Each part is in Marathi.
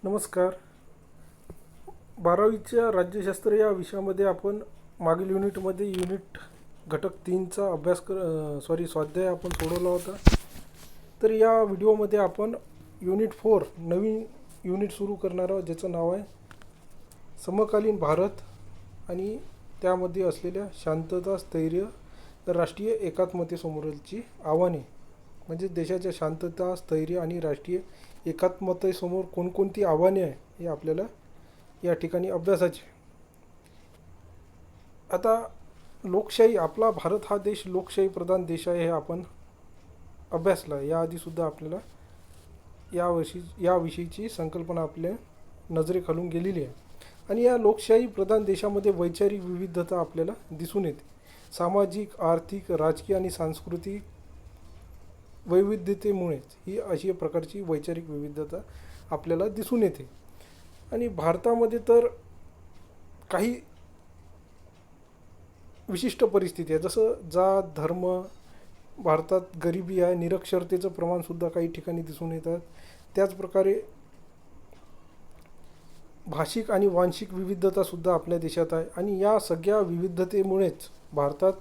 नमस्कार. 12वीच्या राज्यशास्त्र या विषयामध्ये आपण मागील युनिटमध्ये युनिट घटक 3चा स्वाध्याय आपण सोडवला होता. तर या व्हिडिओमध्ये आपण युनिट 4 नवीन युनिट सुरू करणार आहोत, ज्याचं नाव आहे समकालीन भारत आणि त्यामध्ये असलेल्या शांतता, स्थैर्य, राष्ट्रीय एकात्मतेसमोरची आव्हाने. म्हणजे देशाच्या शांतता, स्थैर्य आणि राष्ट्रीय एकात्मतेसमोर कोणकोणती आव्हाने आहे हे आपल्याला या ठिकाणी अभ्यासाचे. आता लोकशाही, आपला भारत हा देश लोकशाही प्रधान देश आहे हे आपण अभ्यासला. याआधीसुद्धा आपल्याला याविषयीची संकल्पना आपल्या नजरेखालून गेलेली आहे. आणि या लोकशाही प्रधान देशामध्ये वैचारिक विविधता आपल्याला दिसून येते. सामाजिक, आर्थिक, राजकीय आणि सांस्कृतिक वैविध्यतेमुळेच ही अशी प्रकारची वैचारिक विविधता आपल्याला दिसून येते. आणि भारतामध्ये तर काही विशिष्ट परिस्थिती आहे, जसं जात, धर्म, भारतात गरिबी आहे, निरक्षरतेचं प्रमाणसुद्धा काही ठिकाणी दिसून येतात. त्याचप्रकारे भाषिक आणि वांशिक विविधतासुद्धा आपल्या देशात आहे. आणि या सगळ्या विविधतेमुळेच भारतात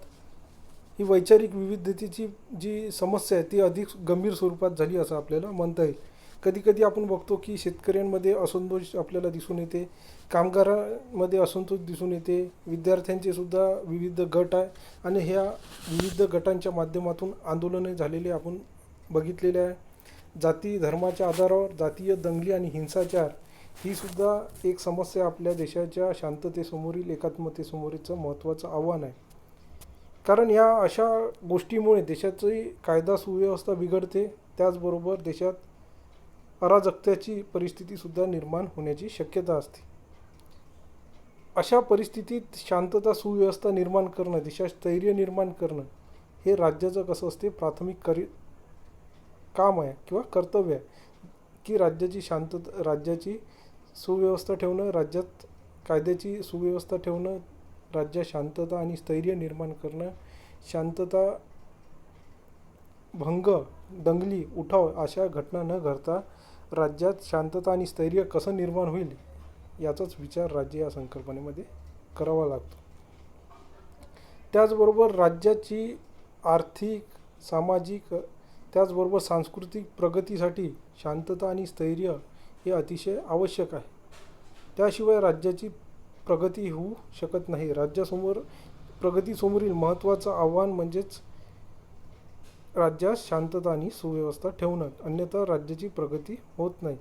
ही वैचारिक विविधतेची जी समस्या आहे ती अधिक गंभीर स्वरूपात झाली असं आपल्याला म्हणता येईल. कधीकधी आपण बघतो की शेतकऱ्यांमध्ये असंतोष आपल्याला दिसून येते, कामगारांमध्ये असंतोष दिसून येते, विद्यार्थ्यांचे सुद्धा विविध गट आहे आणि ह्या विविध गटांच्या माध्यमातून आंदोलने झालेली आपण बघितलेले आहे. जाती धर्माच्या आधारावर जातीय दंगली आणि हिंसाचार ही सुद्धा एक समस्या आपल्या देशाच्या शांततेसमोरील, एकात्मतेसमोरीचं महत्त्वाचं आव्हान आहे. कारण या अशा गोष्टीमुळे देशाची कायदा सुव्यवस्था बिघडते, त्याचबरोबर देशात अराजकतेची परिस्थितीसुद्धा निर्माण होण्याची शक्यता असते. अशा परिस्थितीत शांतता, सुव्यवस्था निर्माण करणं, देशात स्थैर्य निर्माण करणं हे राज्याचं कसं असते प्राथमिक काम आहे किंवा कर्तव्य आहे. की राज्याची सुव्यवस्था ठेवणं, राज्यात कायद्याची सुव्यवस्था ठेवणं, राज्यात शांतता आणि स्थैर्य निर्माण करणं, शांतता भंग, दंगली, उठाव अशा घटना न घडता राज्यात शांतता आणि स्थैर्य कसं निर्माण होईल याचाच विचार राज्य या संकल्पनेमध्ये करावा लागतो. त्याचबरोबर राज्याची आर्थिक, सामाजिक, त्याचबरोबर सांस्कृतिक प्रगतीसाठी शांतता आणि स्थैर्य हे अतिशय आवश्यक आहे. त्याशिवाय राज्याची प्रगती होऊ शकत नाही. राज्यासमोर प्रगतीसमोरील महत्त्वाचं आव्हान म्हणजेच राज्यात शांतता आणि सुव्यवस्था ठेवणं, अन्यथा राज्याची प्रगती होत नाही.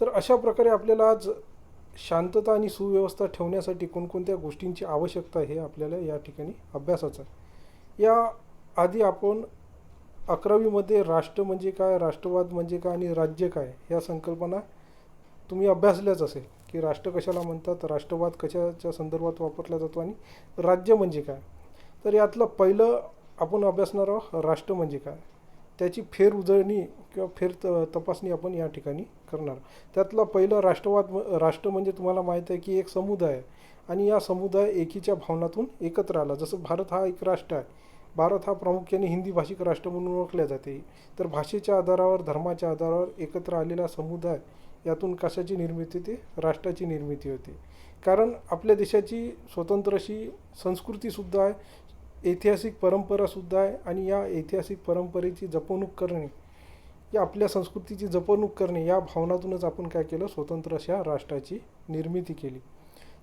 तर अशा प्रकारे आपल्याला आज शांतता आणि सुव्यवस्था ठेवण्यासाठी कोणकोणत्या गोष्टींची आवश्यकता आहे हे आपल्याला या ठिकाणी अभ्यासाचं आहे. या आधी आपण 11वीमध्ये राष्ट्र म्हणजे काय, राष्ट्रवाद म्हणजे काय आणि राज्य काय ह्या संकल्पना तुम्ही अभ्यासल्याच असेल. की राष्ट्र कशाला म्हणतात, राष्ट्रवाद कशाच्या संदर्भात वापरला जातो आणि राज्य म्हणजे काय. तर यातलं पहिलं आपण अभ्यासणार आहोत राष्ट्र म्हणजे काय. त्याची फेरउजळणी किंवा तपासणी आपण या ठिकाणी करणार. त्यातलं पहिलं राष्ट्र म्हणजे तुम्हाला माहीत आहे की एक समुदाय आहे आणि या समुदाय एकीच्या भावनातून एकत्र आला. जसं भारत हा एक राष्ट्र आहे. भारत हा प्रामुख्याने हिंदी भाषिक राष्ट्र म्हणून ओळखल्या जाते. तर भाषेच्या आधारावर, धर्माच्या आधारावर एकत्र आलेला समुदाय, यातून कशाची निर्मिती होते, राष्ट्राची निर्मिती होते. कारण आपल्या देशाची स्वतंत्र अशी संस्कृतीसुद्धा आहे, ऐतिहासिक परंपरासुद्धा आहे. आणि या ऐतिहासिक परंपरेची जपणूक करणे, या आपल्या संस्कृतीची जपणूक करणे या भावनातूनच आपण काय केलं, स्वतंत्र अशा राष्ट्राची निर्मिती केली.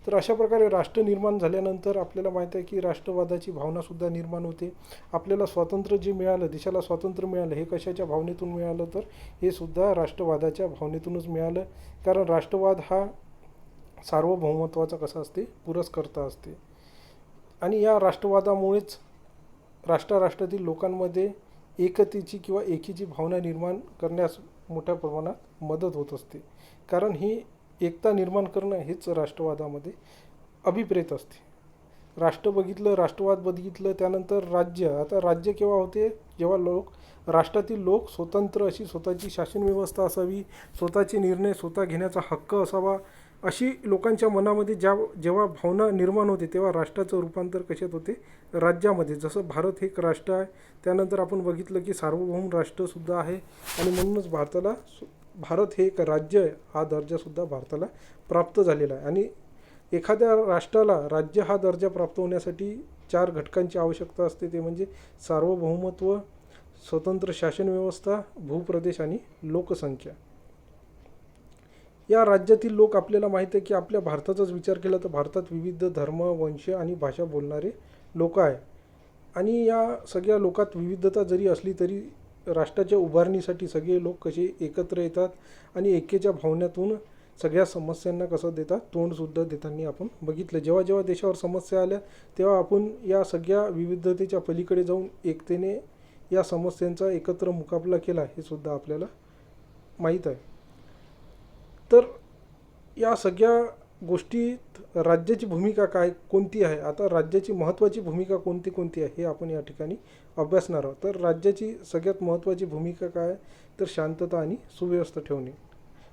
तर अशा प्रकारे राष्ट्र निर्माण झाल्यानंतर आपल्याला माहीत आहे की राष्ट्रवादाची भावनासुद्धा निर्माण होते. आपल्याला स्वातंत्र्य जे मिळालं, देशाला स्वातंत्र्य मिळालं, हे कशाच्या भावनेतून मिळालं, तर हे सुद्धा राष्ट्रवादाच्या भावनेतूनच मिळालं. कारण राष्ट्रवाद हा सार्वभौमत्वाचा कसा असते, पुरस्कर्ता असते. आणि या राष्ट्रवादामुळेच राष्ट्रातील लोकांमध्ये एकतेची किंवा एकीची भावना निर्माण करण्यास मोठ्या प्रमाणात मदत होत असते. कारण ही एकता निर्माण करणं हेच राष्ट्रवादामध्ये अभिप्रेत असते. राष्ट्रवाद बघितलं, त्यानंतर राज्य. आता राज्य केव्हा होते, जेव्हा राष्ट्रातील लोक स्वतंत्र अशी स्वतःची शासन व्यवस्था असावी, स्वतःचे निर्णय स्वतः घेण्याचा हक्क असावा, अशी लोकांच्या मनामध्ये जेव्हा भावना निर्माण होते तेव्हा राष्ट्राचं रूपांतर कशात होते, राज्यामध्ये. जसं भारत हे एक राष्ट्र आहे, त्यानंतर आपण बघितलं की सार्वभौम राष्ट्रसुद्धा आहे आणि म्हणूनच भारताला भारत हे एक राज्य आहे हा दर्जासुद्धा भारताला प्राप्त झालेला आहे. आणि एखाद्या राष्ट्राला राज्य हा दर्जा प्राप्त होण्यासाठी 4 घटकांची आवश्यकता असते. ते म्हणजे सार्वभौमत्व, स्वतंत्र शासन व्यवस्था, भूप्रदेश आणि लोकसंख्या. या राज्यातील लोक, आपल्याला माहीत आहे की आपल्या भारताचाच विचार केला तर भारतात विविध धर्म, वंश आणि भाषा बोलणारे लोक आहे. आणि या सगळ्या लोकात विविधता जरी असली तरी राष्ट्राच्या उभारणीसाठी सगळे लोक कसे एकत्र येतात आणि एकेच्या भावनेतून सगळ्या समस्यांना कसं देतात तोंडसुद्धा देताना आपण बघितलं. जेव्हा जेव्हा देशावर समस्या आल्या तेव्हा आपण या सगळ्या विविधतेच्या पलीकडे जाऊन एकतेने या समस्यांचा एकत्र मुकाबला केला हे सुद्धा आपल्याला माहीत आहे. तर या सगळ्या गोष्टीत राज्याची भूमिका कोणती आहे, आता राज्याची महत्त्वाची भूमिका कोणती आहे हे आपण या ठिकाणी अभ्यासणार आहोत. तर राज्याची सगळ्यात महत्त्वाची भूमिका काय आहे, तर शांतता आणि सुव्यवस्था ठेवणे.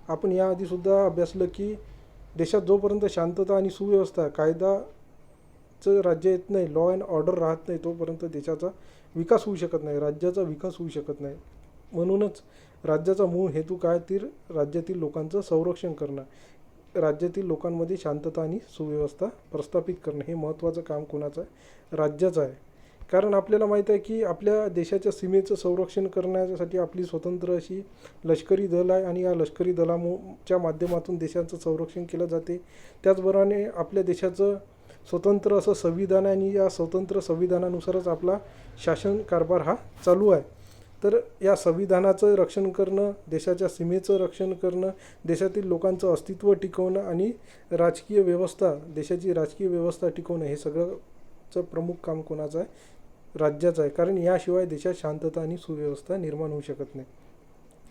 आपण याआधीसुद्धा अभ्यासलं की देशात जोपर्यंत शांतता आणि सुव्यवस्था, कायदाचं राज्य येत नाही, लॉ अँड ऑर्डर राहत नाही, तोपर्यंत देशाचा विकास होऊ शकत नाही, राज्याचा विकास होऊ शकत नाही. म्हणूनच राज्याचा मूळ हेतू काय, तर राज्यातील लोकांचं संरक्षण करणं, राज्यातील लोकांमध्ये शांतता आणि सुव्यवस्था प्रस्थापित करणं हे महत्त्वाचं काम कोणाचं आहे, राज्याचं आहे. कारण आपल्याला माहीत आहे की आपल्या देशाच्या सीमेचं संरक्षण करण्यासाठी आपली स्वतंत्र अशी लष्करी दल आहे आणि या लष्करी दलाच्या माध्यमातून देशाचं संरक्षण केलं जाते. त्याचबरोबरीने आपल्या देशाचं स्वतंत्र असं संविधान आहे आणि या स्वतंत्र संविधानानुसारच आपला शासन कारभार हा चालू आहे. तर या संविधानाचं रक्षण करणं, देशाच्या सीमेचं रक्षण करणं, देशातील लोकांचं अस्तित्व टिकवणं आणि राजकीय व्यवस्था, देशाची राजकीय व्यवस्था टिकवणं हे सगळंचं प्रमुख काम कोणाचं आहे, राज्याचं आहे. कारण याशिवाय देशात शांतता आणि सुव्यवस्था निर्माण होऊ शकत नाही.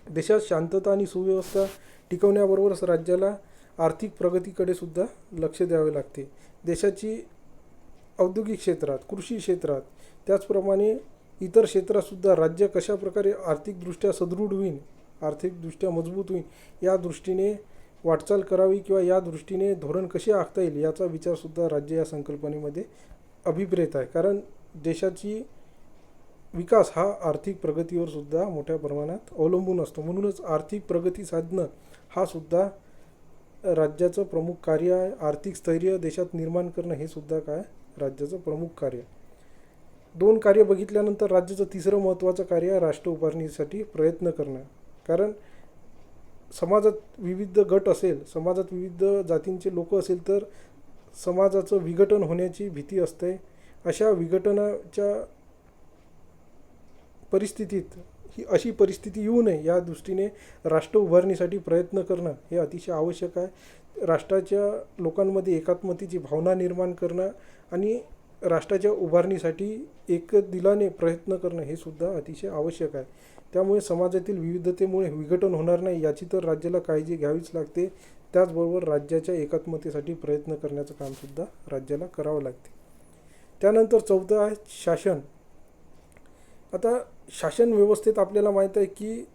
देशात शांतता आणि सुव्यवस्था टिकवण्याबरोबरच राज्याला आर्थिक प्रगतीकडे सुद्धा लक्ष द्यावे लागते. देशाची औद्योगिक क्षेत्रात, कृषी क्षेत्रात, त्याचप्रमाणे इतर क्षेत्रातसुद्धा राज्य कशाप्रकारे आर्थिकदृष्ट्या सदृढ होईल, आर्थिकदृष्ट्या मजबूत होईल, या दृष्टीने वाटचाल करावी किंवा या दृष्टीने धोरण कसे आखता येईल याचा विचारसुद्धा राज्य या संकल्पनेमध्ये अभिप्रेत आहे. कारण देशाची विकास हा आर्थिक प्रगतीवर सुद्धा मोठ्या प्रमाणात अवलंबून असतो. म्हणूनच आर्थिक प्रगती साधणं हा सुद्धा राज्याचं प्रमुख कार्य आहे. आर्थिक स्थैर्य देशात निर्माण करणं हे सुद्धा काय, राज्याचं प्रमुख कार्य. 2 कार्य बघितल्यानंतर राज्याचं तिसरं महत्त्वाचं कार्य आहे राष्ट्र उभारणीसाठी प्रयत्न करणं. कारण समाजात विविध गट असेल, समाजात विविध जातींचे लोक असेल तर समाजाचं विघटन होण्याची भीती असते. अशा विघटनाच्या परिस्थितीत ही अशी परिस्थिती येऊ नये या दृष्टीने राष्ट्र उभारणीसाठी प्रयत्न करणं हे अतिशय आवश्यक आहे. राष्ट्राच्या लोकांमध्ये एकात्मतेची भावना निर्माण करणं आणि राष्ट्राच्या उभारणीसाठी एकदिलाने प्रयत्न करणं हे सुद्धा अतिशय आवश्यक आहे. त्यामुळे समाजातील विविधतेमुळे विघटन होणार नाही याची तर राज्याला काळजी घ्यावीच लागते. त्याचबरोबर राज्याच्या एकात्मतेसाठी प्रयत्न करण्याचं कामसुद्धा राज्याला करावं लागते. त्यानंतर 4थं आहे शासन. आता शासन व्यवस्थेत आपल्याला माहीत आहे की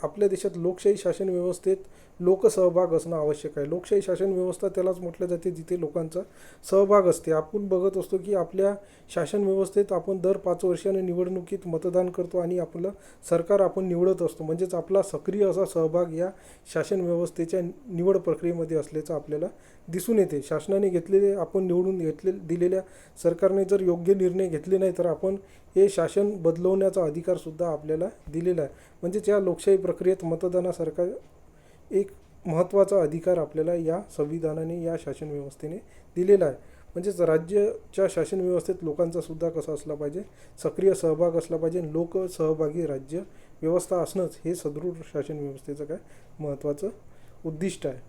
आपल्या देशात लोकशाही शासन व्यवस्थेत लोकसहभाग असणं आवश्यक आहे. लोकशाही शासन व्यवस्था त्यालाच म्हटलं जाते जिथे लोकांचा सहभाग असते. आपण बघत असतो की आपल्या शासन व्यवस्थेत आपण दर 5 वर्षांनी निवडणुकीत मतदान करतो आणि आपलं सरकार आपण निवडत असतो. म्हणजेच आपला सक्रिय असा सहभाग या शासन व्यवस्थेच्या निवड प्रक्रियेमध्ये असल्याचं आपल्याला दिसून येते. शासनाने घेतलेले, आपण निवडून दिलेल्या सरकारने जर योग्य निर्णय घेतले नाही तर आपण हे शासन बदलवण्याचा अधिकारसुद्धा आपल्याला दिलेला आहे. म्हणजेच या लोकशाही प्रक्रियेत मतदानासारखा एक महत्त्वाचा अधिकार आपल्याला या संविधानाने, या शासन व्यवस्थेने दिलेला आहे. म्हणजेच राज्याच्या शासन व्यवस्थेत लोकांचा सुद्धा कसा असला पाहिजे, सक्रिय सहभाग असला पाहिजे. लोकसहभागी राज्य व्यवस्था असणंच हे सदृढ शासन व्यवस्थेचं काय महत्त्वाचं उद्दिष्ट आहे.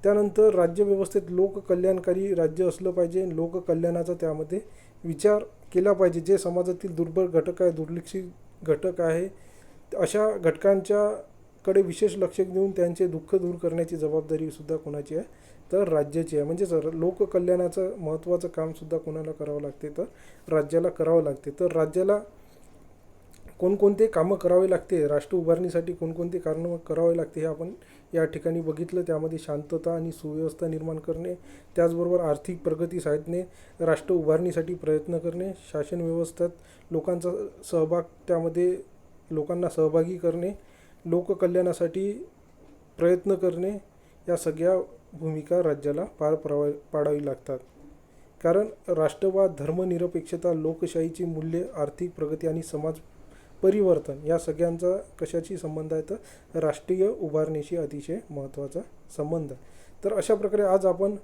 त्यानंतर राज्यव्यवस्थेत लोककल्याणकारी राज्य असलं पाहिजे. लोककल्याणाचा त्यामध्ये विचार केला पाहिजे. जे समाजातील दुर्बल घटक आहे, दुर्लक्षित घटक आहे, अशा घटकांच्याकडे विशेष लक्ष देऊन त्यांचे दुःख दूर करण्याची जबाबदारीसुद्धा कोणाची आहे, तर राज्याची आहे. म्हणजेच लोककल्याणाचं महत्त्वाचं कामसुद्धा कोणाला करावं लागते, तर राज्याला करावं लागते. तर राज्याला कोणकोणते कामं करावे लागते, राष्ट्र उभारणीसाठी कोणकोणते कामं करावे लागते हे आपण या ठिकाणी बघितलं. त्यामध्ये शांतता आणि सुव्यवस्था निर्माण करणे, त्याचबरोबर आर्थिक प्रगती साधणे, राष्ट्र उभारणीसाठी प्रयत्न करणे, शासन व्यवस्थेत लोकांचा सहभाग, त्यामध्ये लोकांना सहभागी करणे, लोककल्याणासाठी प्रयत्न करणे या सगळ्या भूमिका राज्याला पाडावी लागतात. कारण राष्ट्रवाद, धर्मनिरपेक्षता, लोकशाहीची मूल्ये, आर्थिक प्रगती आणि समाज परिवर्तन या सगळ्यांचा कशाशी संबंध आहे तर राष्ट्रीय उभारणीशी अतिशय महत्त्वाचा संबंध आहे. तर अशा प्रकारे आज आपण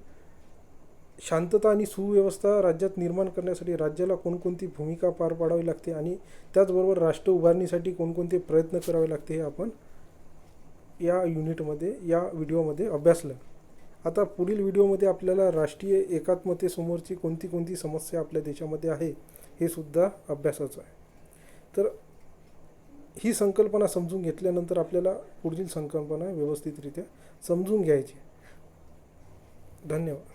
शांतता आणि सुव्यवस्था राज्यात निर्माण करण्यासाठी राज्याला कोणकोणती भूमिका पार पाडावी लागते आणि त्याचबरोबर राष्ट्र उभारणीसाठी कोणकोणते प्रयत्न करावे लागते हे आपण या व्हिडिओमध्ये अभ्यासलं. आता पुढील व्हिडिओमध्ये आपल्याला राष्ट्रीय एकात्मतेसमोरची कोणती समस्या आपल्या देशामध्ये आहे हे सुद्धा अभ्यासाचं आहे. तर ही संकल्पना समजून घेतल्यानंतर आपल्याला पुढील संकल्पना व्यवस्थितरित्या समजून घ्यायची. धन्यवाद.